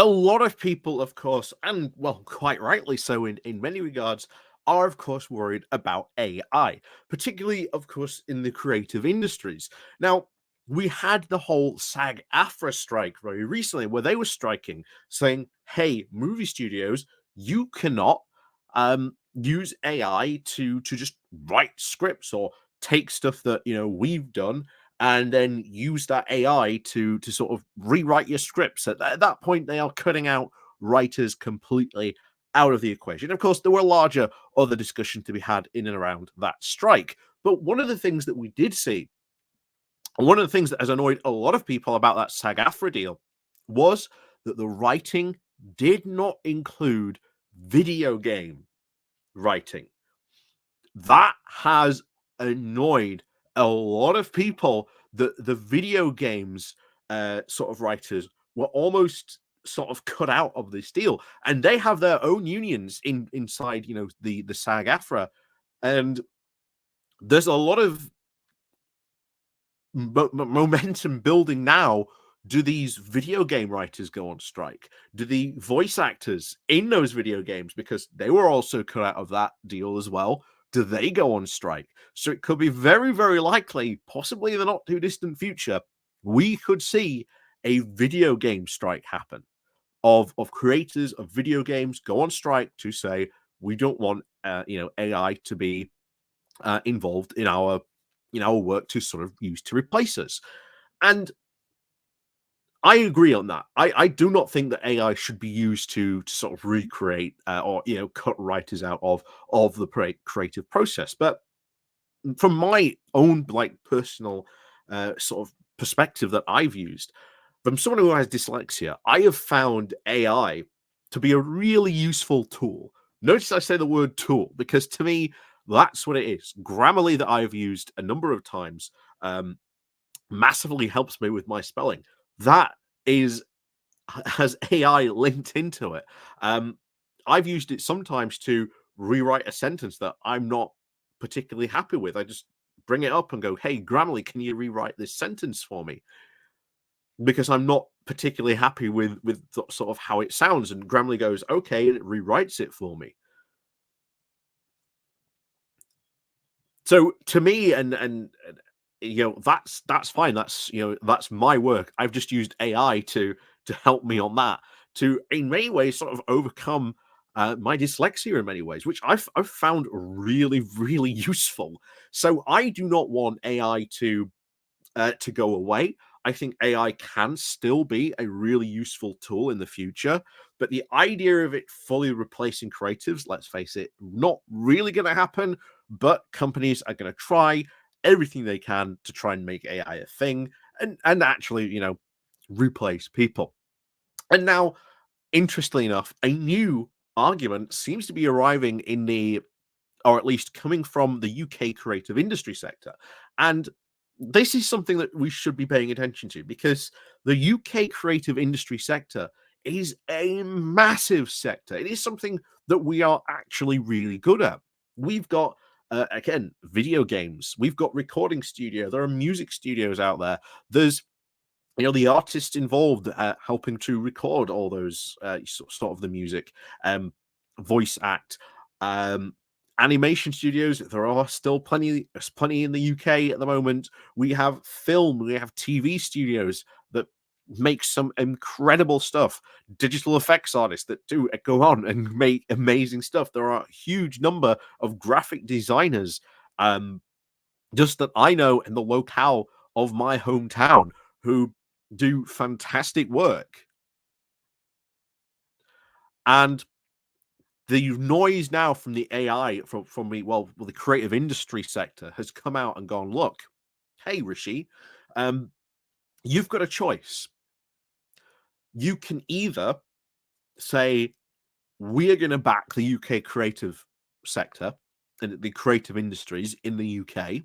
A lot of people, of course, and well, quite rightly so in many regards, are of course worried about AI, particularly, of course, in the creative industries. Now, we had the whole SAG-AFTRA strike very recently, where they were striking, saying, "Hey, movie studios, you cannot use AI to just write scripts or take stuff that we've done and then use that AI to sort of rewrite your scripts." At that point, they are cutting out writers completely out of the equation. Of course, there were larger other discussions to be had in and around that strike. But one of the things that we did see, and one of the things that has annoyed a lot of people about that SAG-AFTRA deal, was that the writing did not include video game writing. That has annoyed a lot of people, that the video games sort of writers were almost sort of cut out of this deal, and they have their own unions inside the SAG-AFTRA, and there's a lot of momentum building now. Do these video game writers go on strike? Do the voice actors in those video games, because they were also cut out of that deal as well, do they go on strike? So it could be very, very likely, possibly in the not too distant future, we could see a video game strike happen, of creators of video games go on strike to say, we don't want AI to be involved in our work to sort of use to replace us. And I agree on that. I do not think that AI should be used to sort of recreate or cut writers out of the creative process. But from my own personal sort of perspective that I've used, from someone who has dyslexia, I have found AI to be a really useful tool. Notice I say the word tool, because to me that's what it is. Grammarly, that I've used a number of times, massively helps me with my spelling. That has AI linked into it. I've used it sometimes to rewrite a sentence that I'm not particularly happy with. I just bring it up and go, "Hey, Grammarly, can you rewrite this sentence for me?" Because I'm not particularly happy with sort of how it sounds, and Grammarly goes, "Okay," and it rewrites it for me. So to me, and that's fine. That's my work. I've just used AI to help me on that, to in many ways sort of overcome my dyslexia in many ways, which I've found really, really useful. So I do not want AI to go away. I think AI can still be a really useful tool in the future, but the idea of it fully replacing creatives, let's face it, not really going to happen. But companies are going to try everything they can to try and make AI a thing, and actually, replace people. And now, interestingly enough, a new argument seems to be arriving in the, or at least coming from the UK creative industry sector. And this is something that we should be paying attention to, because the UK creative industry sector is a massive sector. It is something that we are actually really good at. We've got, again, video games. We've got recording studio. There are music studios out there. There's the artists involved helping to record all those sort of the music, voice act, um, animation studios. There are still plenty in the UK at the moment. We have film, we have TV studios that make some incredible stuff. Digital effects artists that do go on and make amazing stuff. There are a huge number of graphic designers, just that I know in the locale of my hometown, who do fantastic work. And the noise now from the AI, from the creative industry sector, has come out and gone, "Look, hey Rishi, you've got a choice. You can either say, we are going to back the UK creative sector and the creative industries in the UK,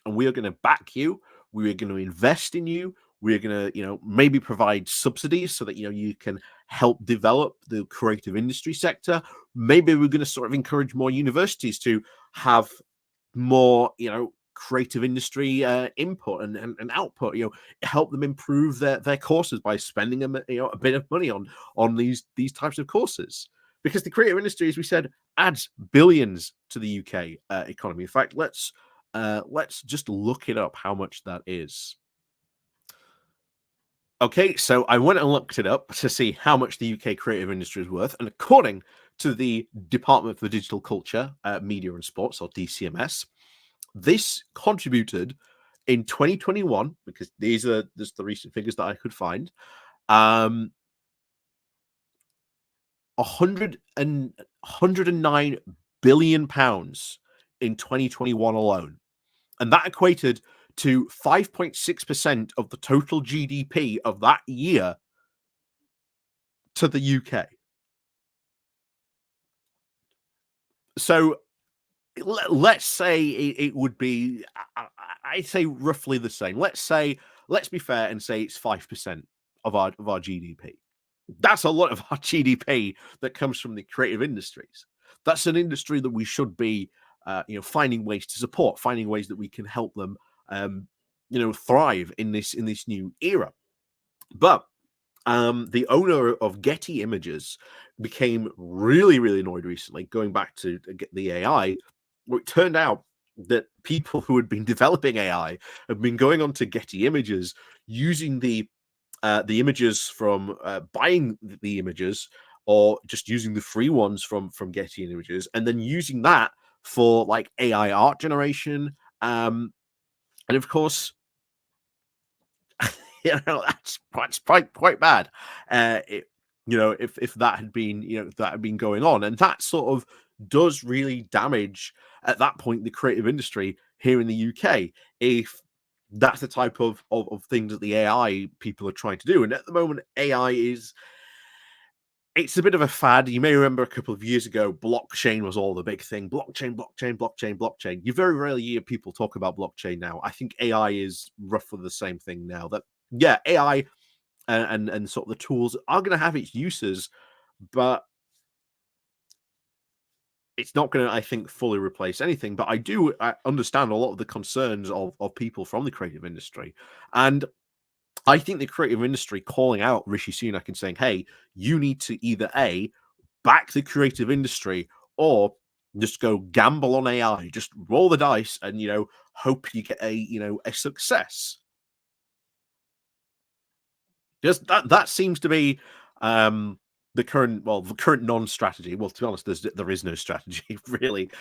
and we are going to back you. We are going to invest in you. We're going to, maybe provide subsidies so that, you can help develop the creative industry sector. Maybe we're going to sort of encourage more universities to have more, creative industry input and output. Help them improve their courses by spending a bit of money on these types of courses. Because the creative industry, as we said, adds billions to the UK economy. In fact, let's just look it up how much that is. Okay, so I went and looked it up to see how much the UK creative industry is worth, and according to the Department for Digital Culture, Media and Sports, or DCMS, this contributed in 2021, because these are just the recent figures that I could find, 109 billion pounds in 2021 alone. And that equated to 5.6% of the total GDP of that year to the UK. So let's say it would be, I'd say roughly the same. Let's be fair and say it's 5% of our GDP. That's a lot of our GDP that comes from the creative industries. That's an industry that we should be, finding ways to support, finding ways that we can help them, thrive in this new era. But the owner of Getty Images became really, really annoyed recently, going back to get the AI. Well, it turned out that people who had been developing AI had been going on to Getty Images, using the images from buying the images, or just using the free ones from Getty Images, and then using that for like AI art generation. And of course, that's quite bad. If that had been going on, and that sort of does really damage at that point the creative industry here in the UK. If that's the type of things that the AI people are trying to do, and at the moment, AI is it's a bit of a fad. You may remember a couple of years ago, blockchain was all the big thing. Blockchain, blockchain, blockchain, blockchain. You very rarely hear people talk about blockchain now. I think AI is roughly the same thing now. That yeah, AI and sort of the tools are going to have its uses, but it's not going to, I think, fully replace anything. But I understand a lot of the concerns of people from the creative industry, and I think the creative industry calling out Rishi Sunak and saying, "Hey, you need to either A, back the creative industry, or just go gamble on AI. Just roll the dice and hope you get a success." Just that seems to be the current non-strategy. Well, to be honest, there is no strategy really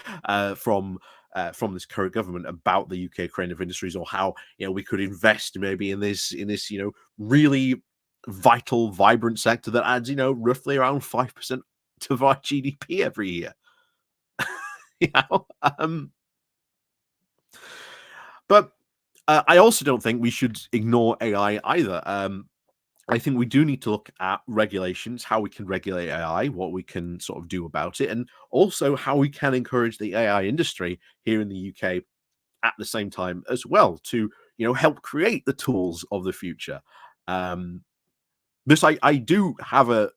from this current government about the UK creative industries, or how we could invest maybe in this really vital, vibrant sector that adds roughly around 5% to our GDP every year. you know, um, but I also don't think we should ignore AI either. I think we do need to look at regulations, how we can regulate AI, what we can sort of do about it, and also how we can encourage the AI industry here in the UK at the same time as well to help create the tools of the future. Um, this I do have a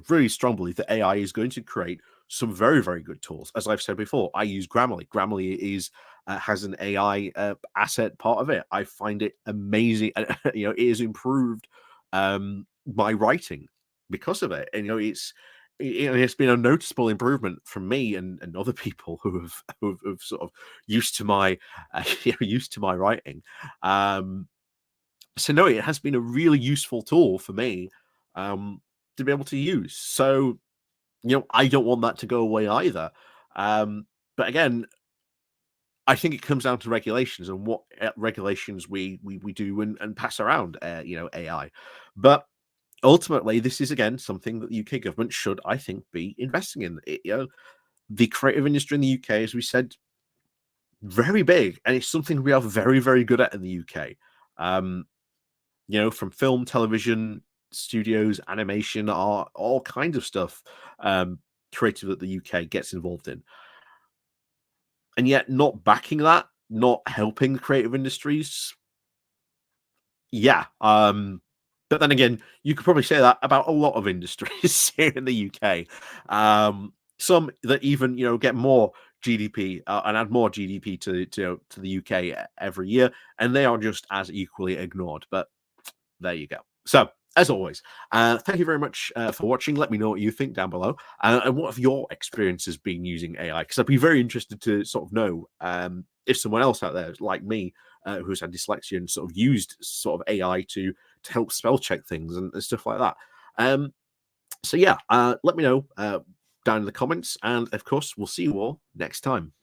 really strong belief that AI is going to create some very, very good tools. As I've said before, I use Grammarly. Grammarly has an AI asset part of it. I find it amazing. It has improved my writing because of it. And it's been a noticeable improvement from me and other people who've sort of used to my used to my writing. So no, it has been a really useful tool for me to be able to use. So I don't want that to go away either. But again, I think it comes down to regulations and what regulations we do and pass around, AI. But ultimately, this is again something that the UK government should, I think, be investing in. The creative industry in the UK, as we said, very big, and it's something we are very, very good at in the UK. Um, from film, television, studios, animation, art, all kinds of stuff, creative that the UK gets involved in. And yet not backing that, not helping the creative industries. Yeah. But then again, you could probably say that about a lot of industries here in the UK. Some that even, get more GDP and add more GDP to the UK every year, and they are just as equally ignored. But there you go. So, as always, thank you very much for watching. Let me know what you think down below, and what have your experiences been using AI? Because I'd be very interested to sort of know if someone else out there like me who's had dyslexia and sort of used sort of AI to help spell check things and stuff like that. So yeah, let me know down in the comments, and of course, we'll see you all next time.